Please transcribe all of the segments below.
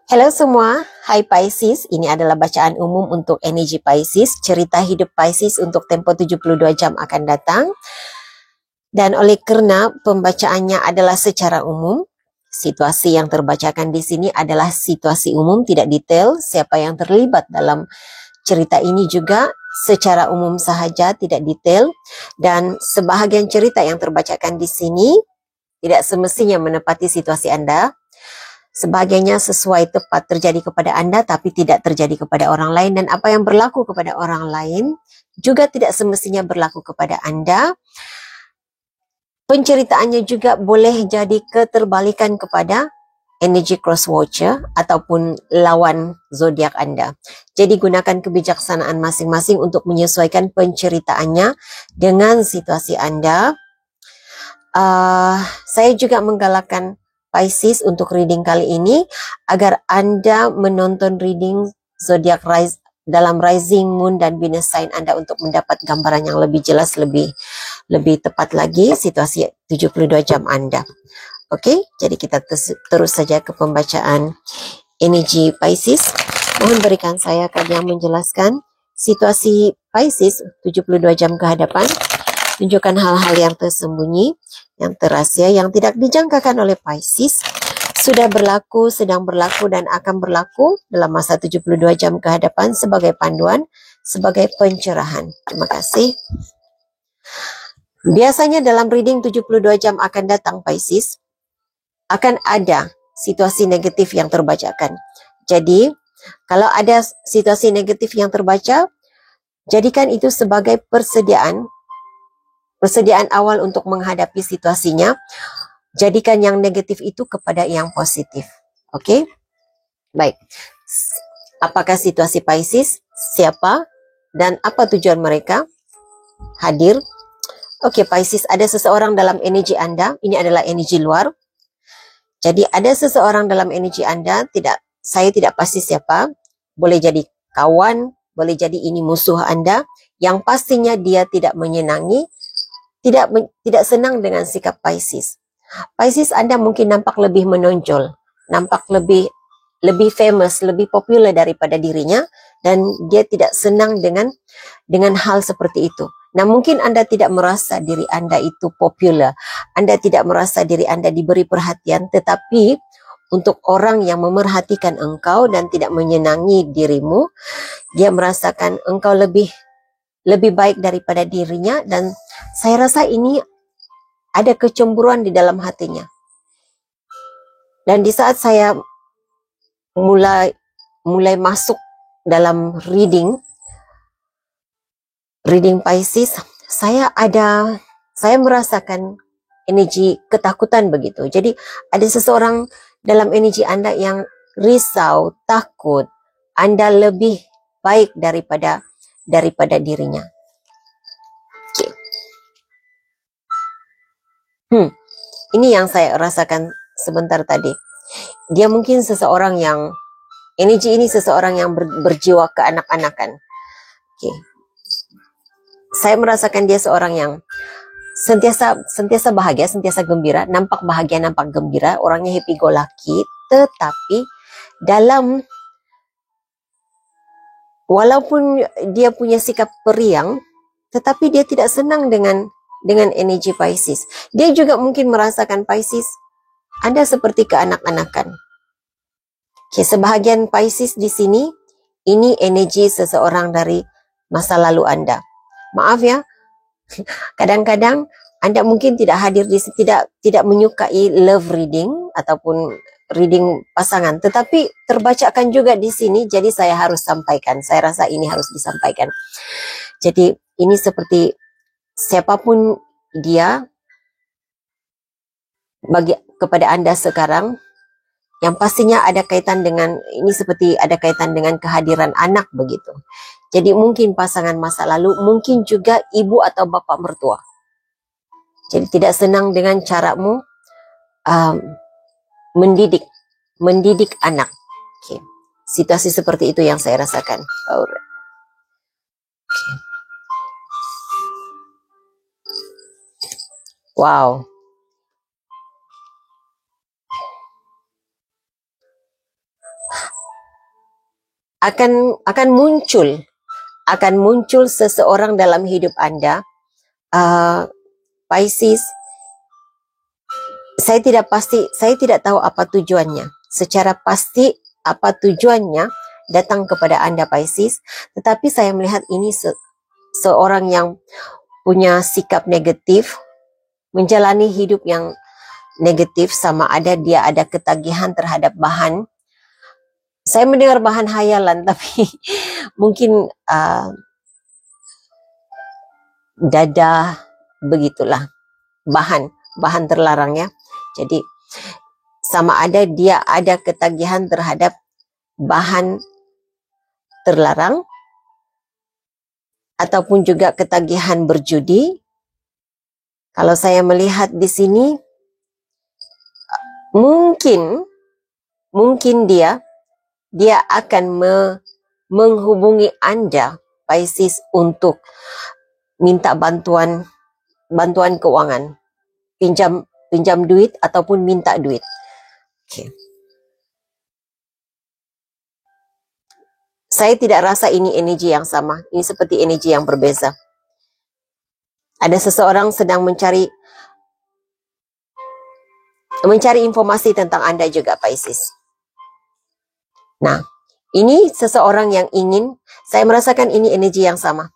Halo semua, Hai Pisces, ini adalah bacaan umum untuk energi Pisces, cerita hidup Pisces untuk tempo 72 jam akan datang. Dan oleh karena pembacaannya adalah secara umum, situasi yang terbacakan di sini adalah situasi umum, tidak detail. Siapa yang terlibat dalam cerita ini juga secara umum sahaja, tidak detail. Dan sebahagian cerita yang terbacakan di sini tidak semestinya menepati situasi Anda. Sebagiannya sesuai tepat terjadi kepada Anda tapi tidak terjadi kepada orang lain, dan apa yang berlaku kepada orang lain juga tidak semestinya berlaku kepada Anda. Penceritaannya juga boleh jadi keterbalikan kepada energi cross watcher ataupun lawan zodiak Anda. Jadi gunakan kebijaksanaan masing-masing untuk menyesuaikan penceritaannya dengan situasi Anda. Saya juga menggalakkan Pisces untuk reading kali ini agar Anda menonton reading zodiak dalam rising moon dan Venus sign Anda untuk mendapat gambaran yang lebih jelas, lebih tepat lagi situasi 72 jam Anda. Oke, jadi kita terus saja ke pembacaan energi Pisces. Mohon berikan saya yang menjelaskan situasi Pisces 72 jam ke hadapan. Tunjukkan hal-hal yang tersembunyi, yang terahasia, yang tidak dijangkakan oleh Pisces, sudah berlaku, sedang berlaku, dan akan berlaku dalam masa 72 jam ke hadapan sebagai panduan, sebagai pencerahan. Terima kasih. Biasanya dalam reading 72 jam akan datang Pisces, akan ada situasi negatif yang terbacakan. Jadi, kalau ada situasi negatif yang terbaca, jadikan itu sebagai persediaan awal untuk menghadapi situasinya. Jadikan yang negatif itu kepada yang positif. Oke? Baik. Apakah situasi Pisces? Siapa? Dan apa tujuan mereka hadir? Oke, Pisces, ada seseorang dalam energi Anda. Ini adalah energi luar. Jadi ada seseorang dalam energi Anda, saya tidak pasti siapa. Boleh jadi kawan, boleh jadi ini musuh Anda. Yang pastinya dia tidak menyenangi, tidak senang dengan sikap Pisces. Pisces Anda mungkin nampak lebih menonjol, nampak lebih famous, lebih populer daripada dirinya, dan dia tidak senang dengan hal seperti itu. Nah, mungkin Anda tidak merasa diri Anda itu populer, Anda tidak merasa diri Anda diberi perhatian, tetapi untuk orang yang memerhatikan engkau dan tidak menyenangi dirimu, dia merasakan engkau lebih baik daripada dirinya, dan saya rasa ini ada kecemburuan di dalam hatinya. Dan di saat saya mulai masuk dalam reading Pisces, saya merasakan energi ketakutan begitu. Jadi ada seseorang dalam energi Anda yang risau, takut Anda lebih baik daripada dirinya. Ini yang saya rasakan sebentar tadi. Dia mungkin seseorang yang energi ini seseorang yang berjiwa keanak-anakan. Saya merasakan dia seorang yang sentiasa bahagia, sentiasa gembira, nampak bahagia, nampak gembira, orangnya happy go lucky, tetapi walaupun dia punya sikap periang, tetapi dia tidak senang dengan energi Pisces. Dia juga mungkin merasakan Pisces, Anda seperti keanak-anakan. Sebahagian Pisces di sini, ini energi seseorang dari masa lalu Anda. Maaf ya, kadang-kadang Anda mungkin tidak hadir di sini, tidak menyukai love reading ataupun reading pasangan, tetapi terbacakan juga di sini, jadi saya harus sampaikan. Saya rasa ini harus disampaikan. Jadi ini seperti siapapun dia kepada Anda sekarang, yang pastinya ada kaitan dengan ini, seperti ada kaitan dengan kehadiran anak begitu. Jadi mungkin pasangan masa lalu, mungkin juga ibu atau bapak mertua. Jadi tidak senang dengan caramu mendidik anak. Situasi seperti itu yang saya rasakan. Wow. akan muncul seseorang dalam hidup Anda, Pisces. Saya tidak tahu apa tujuannya. Secara pasti apa tujuannya datang kepada Anda, Pisces, tetapi saya melihat ini seorang yang punya sikap negatif, menjalani hidup yang negatif, sama ada dia ada ketagihan terhadap bahan. Saya mendengar bahan hayalan, tapi mungkin dadah, begitulah, bahan terlarang ya. Jadi sama ada dia ada ketagihan terhadap bahan terlarang, ataupun juga ketagihan berjudi. Kalau saya melihat di sini, mungkin dia akan menghubungi Anda, Pisces, untuk minta bantuan keuangan, pinjam duit ataupun minta duit. Okay. Saya tidak rasa ini energi yang sama. Ini seperti energi yang berbeza. Ada seseorang sedang mencari informasi tentang Anda juga, Pisces. Nah, ini seseorang yang ingin, saya merasakan ini energi yang sama.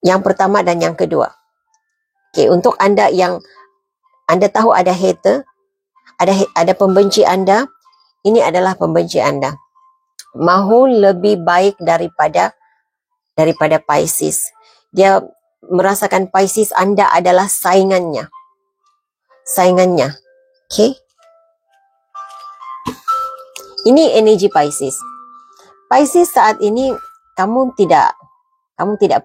Yang pertama dan yang kedua. Oke, untuk Anda yang Anda tahu ada hater, ada pembenci Anda, ini adalah pembenci Anda. Mahu lebih baik daripada Pisces. Dia merasakan Pisces Anda adalah saingannya. Oke. Ini energi Pisces. Pisces saat ini kamu tidak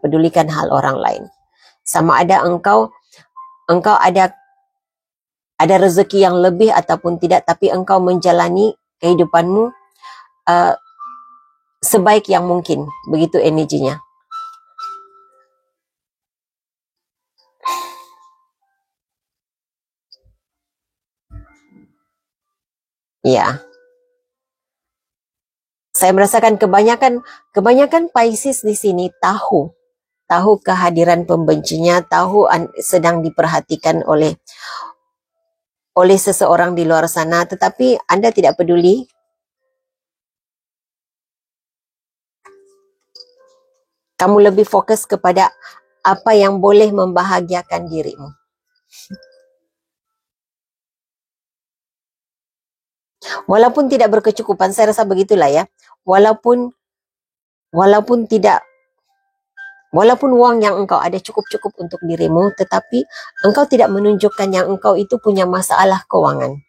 pedulikan hal orang lain. Sama ada engkau ada rezeki yang lebih ataupun tidak, tapi engkau menjalani kehidupanmu sebaik yang mungkin. Begitu energinya. Ya. Saya merasakan kebanyakan Pisces di sini tahu kehadiran pembencinya, tahu sedang diperhatikan oleh seseorang di luar sana, tetapi Anda tidak peduli. Kamu lebih fokus kepada apa yang boleh membahagiakan dirimu. Walaupun tidak berkecukupan, saya rasa begitulah ya. Walaupun uang yang engkau ada cukup-cukup untuk dirimu, tetapi engkau tidak menunjukkan yang engkau itu punya masalah keuangan.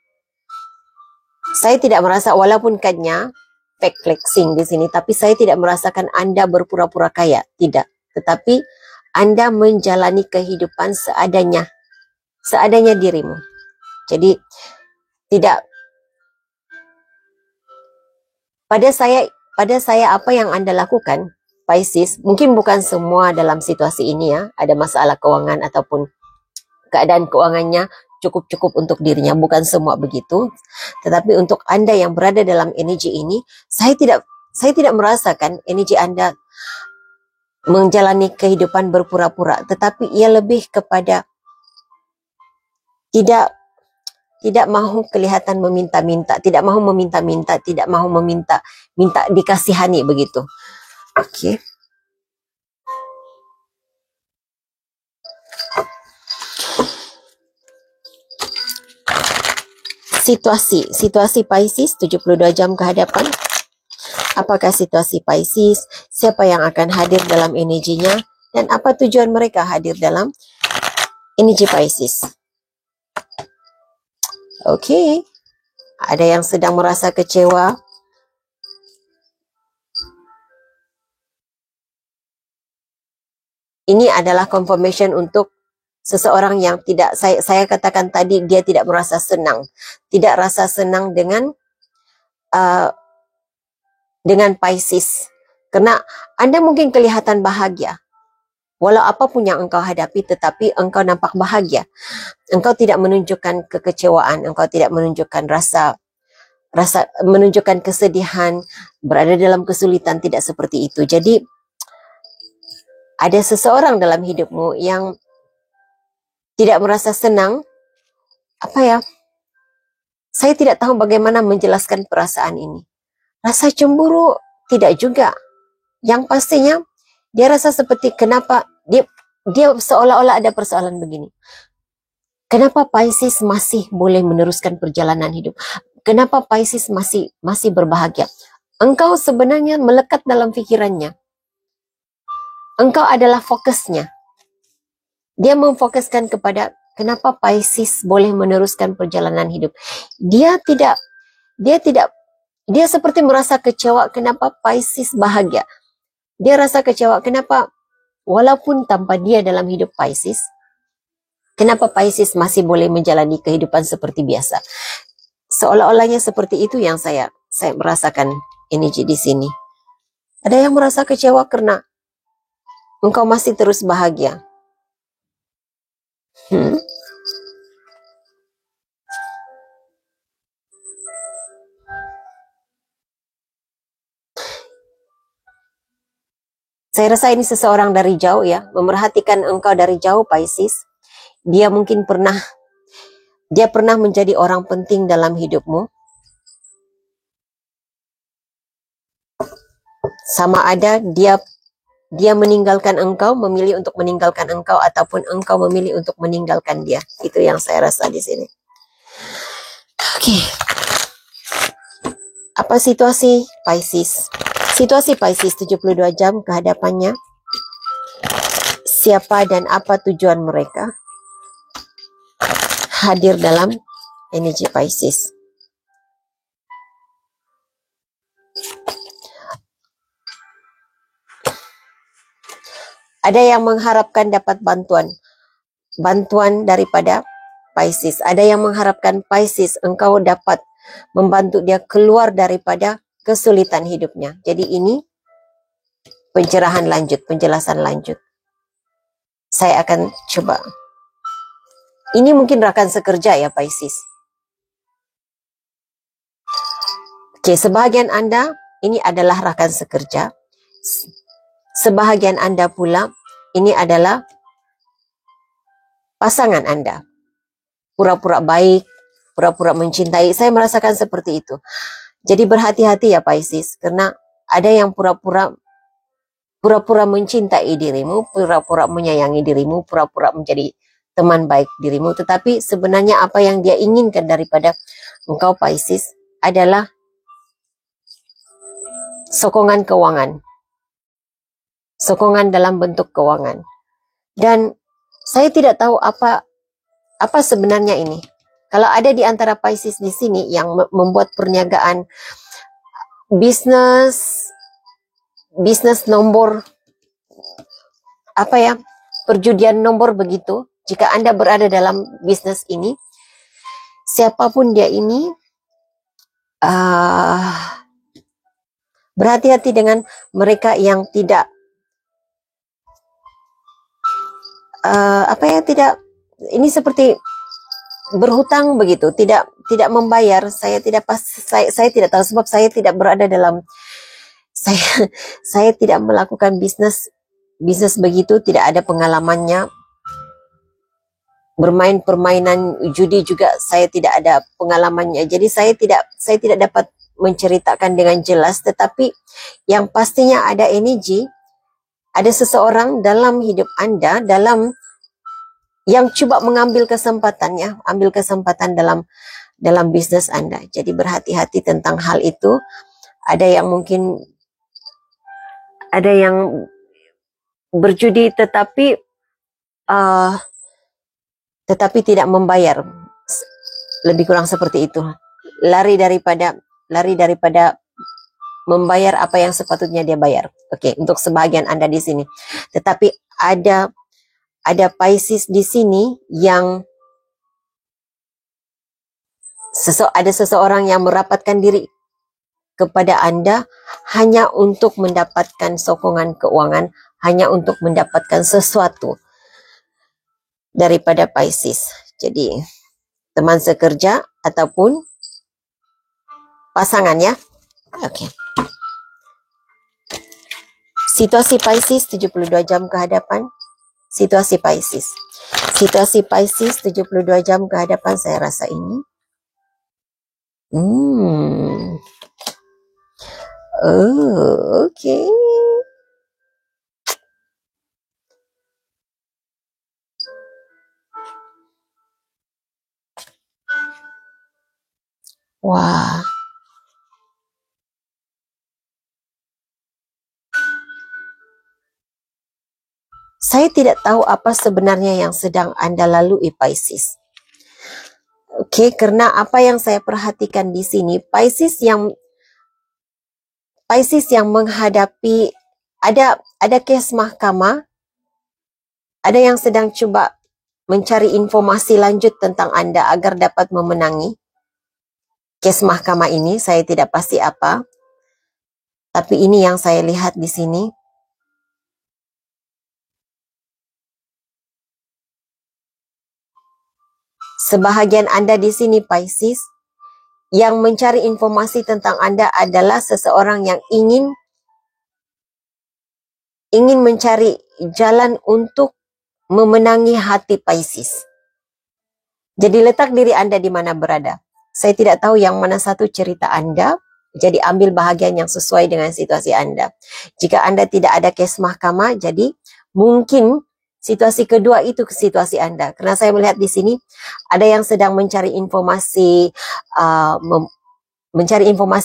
Saya tidak merasa, walaupun kadnya fake flexing di sini, tapi saya tidak merasakan Anda berpura-pura kaya, tidak. Tetapi Anda menjalani kehidupan seadanya dirimu. Jadi tidak, pada saya apa yang Anda lakukan, Pisces, mungkin bukan semua dalam situasi ini ya, ada masalah keuangan ataupun keadaan keuangannya cukup untuk dirinya, bukan semua begitu. Tetapi untuk Anda yang berada dalam energi ini, saya tidak merasakan energi Anda menjalani kehidupan berpura-pura, tetapi ia lebih kepada tidak mahu kelihatan meminta-minta, tidak mahu meminta-minta, tidak mahu minta dikasihani, begitu. Oke. Situasi Pisces 72 jam ke hadapan. Apakah situasi Pisces? Siapa yang akan hadir dalam energinya? Dan apa tujuan mereka hadir dalam energi Pisces? Oke. Ada yang sedang merasa kecewa. Ini adalah confirmation untuk seseorang yang tidak, saya katakan tadi, dia tidak merasa senang. Tidak rasa senang dengan Pisces. Karena Anda mungkin kelihatan bahagia. Walau apapun yang engkau hadapi, tetapi engkau nampak bahagia. Engkau tidak menunjukkan kekecewaan, engkau tidak menunjukkan rasa rasa menunjukkan kesedihan, berada dalam kesulitan, tidak seperti itu. Jadi ada seseorang dalam hidupmu yang tidak merasa senang, apa ya? Saya tidak tahu bagaimana menjelaskan perasaan ini. Rasa cemburu tidak juga. Yang pastinya dia rasa seperti kenapa dia seolah-olah ada persoalan begini. Kenapa Pisces masih boleh meneruskan perjalanan hidup? Kenapa Pisces masih berbahagia? Engkau sebenarnya melekat dalam pikirannya. Engkau adalah fokusnya. Dia memfokuskan kepada kenapa Pisces boleh meneruskan perjalanan hidup. Dia seperti merasa kecewa kenapa Pisces bahagia. Dia rasa kecewa kenapa walaupun tanpa dia dalam hidup Pisces, kenapa Pisces masih boleh menjalani kehidupan seperti biasa. Seolah-olahnya seperti itu yang saya merasakan energi di sini. Ada yang merasa kecewa karena engkau masih terus bahagia. Saya rasa ini seseorang dari jauh ya, memerhatikan engkau dari jauh Pisces. Dia mungkin pernah menjadi orang penting dalam hidupmu. Sama ada dia meninggalkan engkau, memilih untuk meninggalkan engkau, ataupun engkau memilih untuk meninggalkan dia. Itu yang saya rasa di sini. Oke. Apa situasi Pisces? Situasi Pisces 72 jam kehadapannya. Siapa dan apa tujuan mereka hadir dalam energi Pisces. Ada yang mengharapkan dapat bantuan daripada Pisces. Ada yang mengharapkan Pisces engkau dapat membantu dia keluar daripada kesulitan hidupnya. Jadi ini pencerahan lanjut, penjelasan lanjut. Saya akan coba. Ini mungkin rekan sekerja ya Pisces. Oke, sebahagian Anda ini adalah rekan sekerja. Sebahagian Anda pula ini adalah pasangan Anda. Pura-pura baik, pura-pura mencintai. Saya merasakan seperti itu. Jadi berhati-hati ya Pisces, karena ada yang pura-pura mencintai dirimu, pura-pura menyayangi dirimu, pura-pura menjadi teman baik dirimu, tetapi sebenarnya apa yang dia inginkan daripada engkau Pisces adalah sokongan keuangan. Sokongan dalam bentuk keuangan. Dan saya tidak tahu apa sebenarnya ini. Kalau ada di antara Pisces di sini yang membuat perniagaan bisnis nomor, perjudian nomor begitu, jika Anda berada dalam bisnis ini, siapapun dia ini, berhati-hati dengan mereka yang tidak ini seperti berhutang begitu, tidak membayar. Saya tidak tahu sebab saya tidak berada dalam saya tidak melakukan bisnis begitu, tidak ada pengalamannya. Bermain permainan judi juga saya tidak ada pengalamannya. Jadi saya tidak dapat menceritakan dengan jelas, tetapi yang pastinya ada energi, ada seseorang dalam hidup Anda yang coba mengambil kesempatannya, ambil kesempatan dalam bisnis Anda. Jadi berhati-hati tentang hal itu. Ada yang berjudi tetapi tidak membayar. Lebih kurang seperti itu. Lari daripada membayar apa yang sepatutnya dia bayar. Oke, untuk sebagian Anda di sini. Tetapi ada Pisces di sini yang ada seseorang yang merapatkan diri kepada Anda hanya untuk mendapatkan sokongan keuangan, hanya untuk mendapatkan sesuatu daripada Pisces. Jadi teman sekerja ataupun pasangan ya. Oke. Situasi Pisces 72 jam ke hadapan. Situasi Pisces. Situasi Pisces 72 jam ke hadapan, saya rasa ini. Oh, oke. Wah. Saya tidak tahu apa sebenarnya yang sedang Anda lalui, Pisces. Oke, karena apa yang saya perhatikan di sini, Pisces yang menghadapi ada kes mahkamah, ada yang sedang coba mencari informasi lanjut tentang Anda agar dapat memenangi kes mahkamah ini. Saya tidak pasti apa, tapi ini yang saya lihat di sini. Sebahagian Anda di sini, Pisces, yang mencari informasi tentang Anda adalah seseorang yang ingin mencari jalan untuk memenangi hati Pisces. Jadi letak diri Anda di mana berada. Saya tidak tahu yang mana satu cerita Anda, jadi ambil bahagian yang sesuai dengan situasi Anda. Jika Anda tidak ada kes mahkamah, jadi mungkin situasi kedua itu ke situasi Anda. Karena saya melihat di sini ada yang sedang mencari informasi,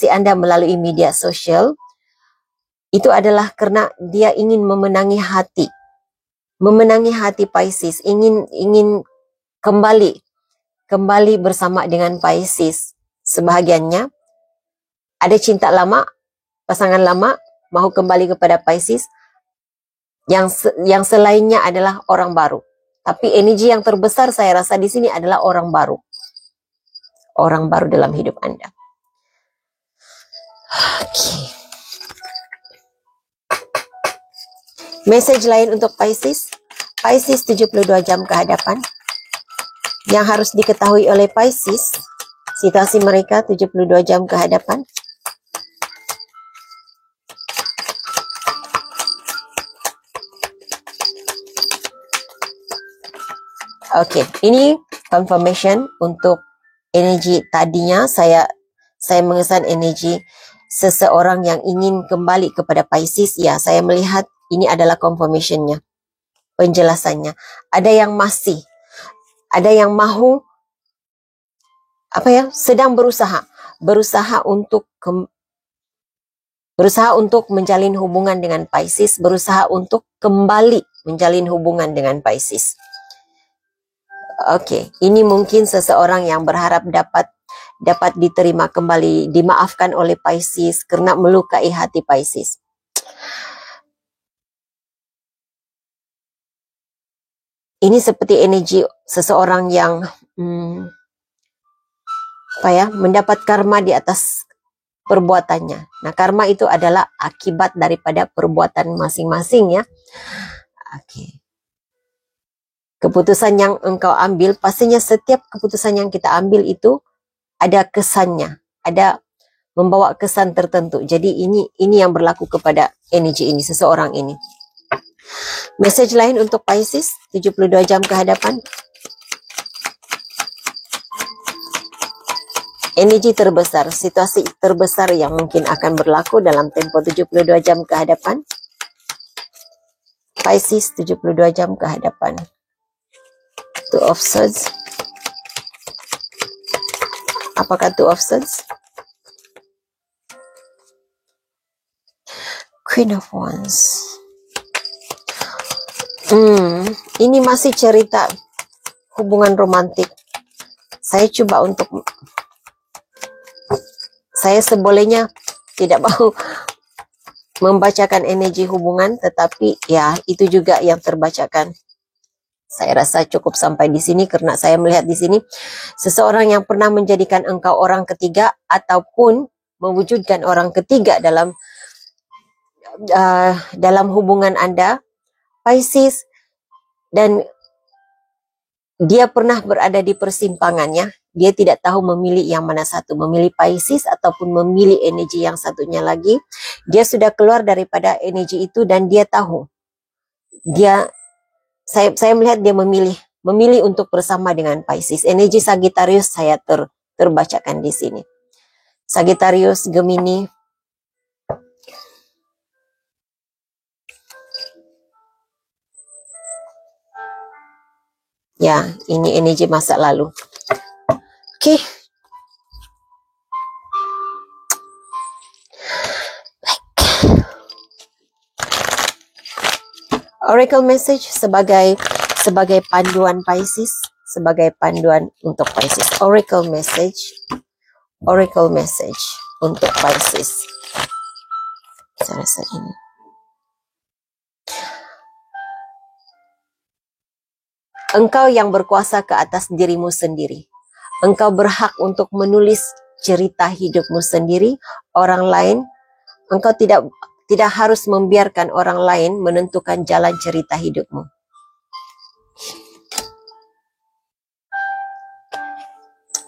Anda melalui media sosial. Itu adalah karena dia ingin memenangi hati Pisces, ingin kembali bersama dengan Pisces. Sebahagiannya ada cinta lama, pasangan lama mau kembali kepada Pisces. Yang selainnya adalah orang baru. Tapi energi yang terbesar saya rasa di sini adalah orang baru. Orang baru dalam hidup Anda. Oke. Message lain untuk Pisces. Pisces 72 jam ke hadapan. Yang harus diketahui oleh Pisces, situasi mereka 72 jam ke hadapan. Oke, ini confirmation untuk energi tadinya. Saya mengesan energi seseorang yang ingin kembali kepada Pisces. Ya, saya melihat ini adalah confirmationnya, penjelasannya. Ada yang mau, sedang berusaha untuk menjalin hubungan dengan Pisces, berusaha untuk kembali menjalin hubungan dengan Pisces. Oke, ini mungkin seseorang yang berharap dapat diterima kembali, dimaafkan oleh Pisces karena melukai hati Pisces. Ini seperti energi seseorang yang mendapat karma di atas perbuatannya. Nah, karma itu adalah akibat daripada perbuatan masing-masing ya. Oke. Keputusan yang engkau ambil, pastinya setiap keputusan yang kita ambil itu ada kesannya, ada membawa kesan tertentu. Jadi ini yang berlaku kepada energi ini, seseorang ini. Message lain untuk Pisces 72 jam ke hadapan. Energi terbesar, situasi terbesar yang mungkin akan berlaku dalam tempo 72 jam ke hadapan. Pisces 72 jam ke hadapan. Two of Swords. Apakah Two of Swords? Queen of Wands. Ini masih cerita hubungan romantik. Saya sebolehnya tidak mau membacakan energi hubungan, tetapi ya itu juga yang terbacakan. Saya rasa cukup sampai di sini karena saya melihat di sini seseorang yang pernah menjadikan engkau orang ketiga ataupun mewujudkan orang ketiga dalam hubungan Anda, Pisces, dan dia pernah berada di persimpangannya. dia tidak tahu memilih yang mana satu, memilih Pisces ataupun memilih energi yang satunya lagi. Dia sudah keluar daripada energi itu dan dia tahu. Saya melihat dia memilih untuk bersama dengan Pisces. Energi Sagittarius saya terbacakan di sini. Sagittarius, Gemini. Ya, ini energi masa lalu. Oke. Oracle message sebagai panduan Pisces, sebagai panduan untuk Pisces. Oracle message untuk Pisces. Saya rasa ini. Engkau yang berkuasa ke atas dirimu sendiri. Engkau berhak untuk menulis cerita hidupmu sendiri. Orang lain, engkau tidak harus membiarkan orang lain menentukan jalan cerita hidupmu.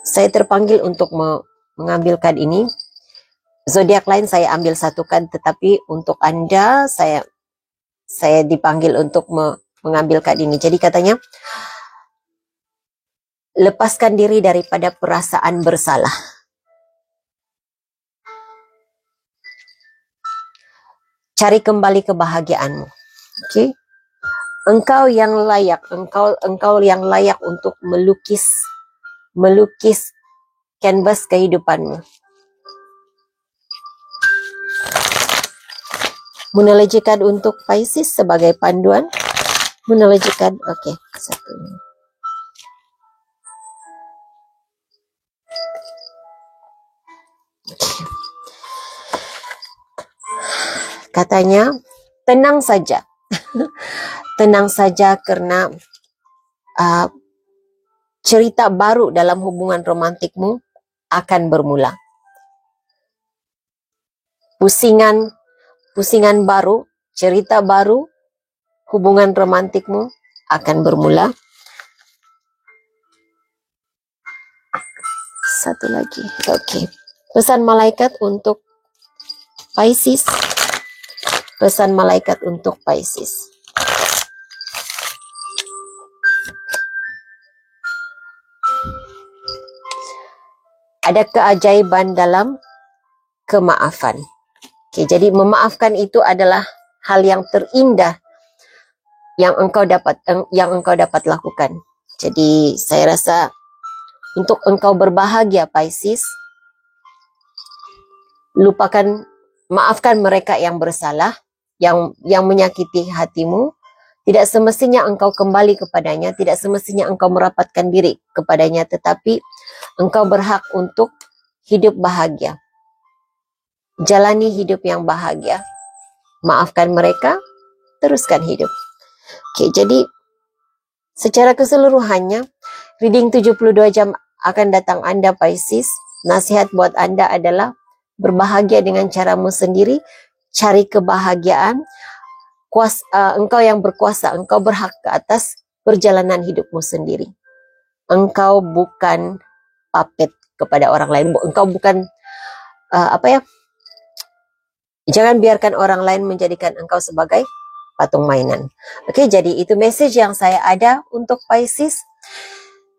Saya terpanggil untuk mengambilkan ini. Zodiak lain saya ambil satukan, tetapi untuk Anda saya dipanggil untuk mengambilkan ini. Jadi katanya, lepaskan diri daripada perasaan bersalah. Cari kembali kebahagiaanmu. Oke? Engkau yang layak, engkau yang layak untuk melukis kanvas kehidupanmu. Menolojikan untuk Pisces sebagai panduan. Menolojikan, oke, satu. Katanya, tenang saja. Tenang saja karena cerita baru dalam hubungan romantikmu akan bermula. Pusingan baru, cerita baru, hubungan romantikmu akan bermula. Satu lagi, oke. Pesan malaikat untuk Pisces. Pesan malaikat untuk Pisces. Ada keajaiban dalam kemaafan. Oke, jadi memaafkan itu adalah hal yang terindah yang engkau dapat lakukan. Jadi saya rasa untuk engkau berbahagia Pisces, maafkan mereka yang bersalah, yang menyakiti hatimu. Tidak semestinya engkau kembali kepadanya, tidak semestinya engkau merapatkan diri kepadanya, tetapi engkau berhak untuk hidup bahagia. Jalani hidup yang bahagia. Maafkan mereka, teruskan hidup. Oke, jadi secara keseluruhannya, reading 72 jam akan datang Anda Pisces. Nasihat buat Anda adalah berbahagia dengan caramu sendiri, cari kebahagiaan. Engkau yang berkuasa, engkau berhak ke atas perjalanan hidupmu sendiri. Engkau bukan puppet kepada orang lain. Engkau bukan jangan biarkan orang lain menjadikan engkau sebagai patung mainan. Oke, jadi itu message yang saya ada untuk Pisces.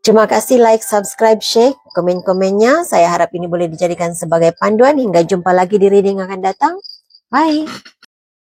Terima kasih, like, subscribe, share, komen-komennya. Saya harap ini boleh dijadikan sebagai panduan. Hingga jumpa lagi di reading akan datang. Bye.